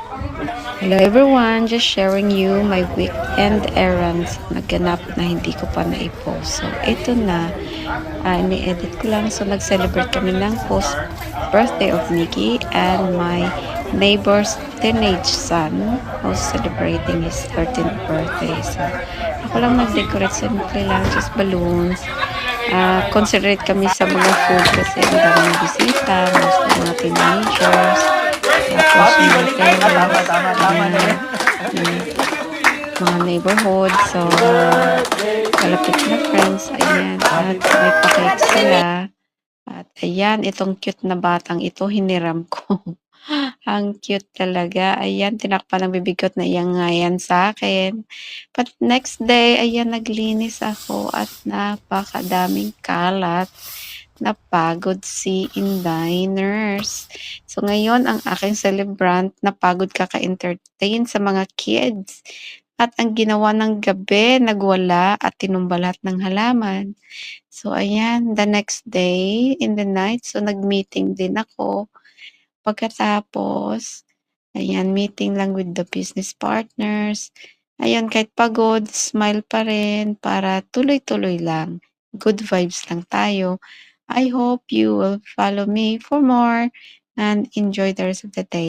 Hello everyone, just sharing you my weekend errands naganap na hindi ko pa na-post. So ito na, ni-edit ko lang. So nag-celebrate kami ng post birthday of Nikki and my neighbor's teenage son who's celebrating his 13th birthday. So ako lang nag-decorate, simple lang, just balloons. Considerate kami sa mga food kasi ang daming bisita, mostly mga teenagers. Tapos mga parents, ayan, yung mga neighborhood. So, kalapit na friends, ayan, at may pa-cake sila. At ayan, itong cute na batang ito, hiniram ko. Ang cute talaga. Ayan, tinakpan ng bibig ko't naiyangayan sa'kin. But next day, ayan, naglinis ako at napakadaming kalat. Napagod si Indiners. So ngayon ang aking celebrant napagod kaka-entertain sa mga kids. At ang ginawa ng gabi, nagwala at tinumba lahat ng halaman. So ayan, the next day in the night, so nag-meeting din ako. Pagkatapos, ayan, meeting lang with the business partners. Ayun, kahit pagod, smile pa rin para tuloy-tuloy lang. Good vibes lang tayo. I hope you will follow me for more and enjoy the rest of the day.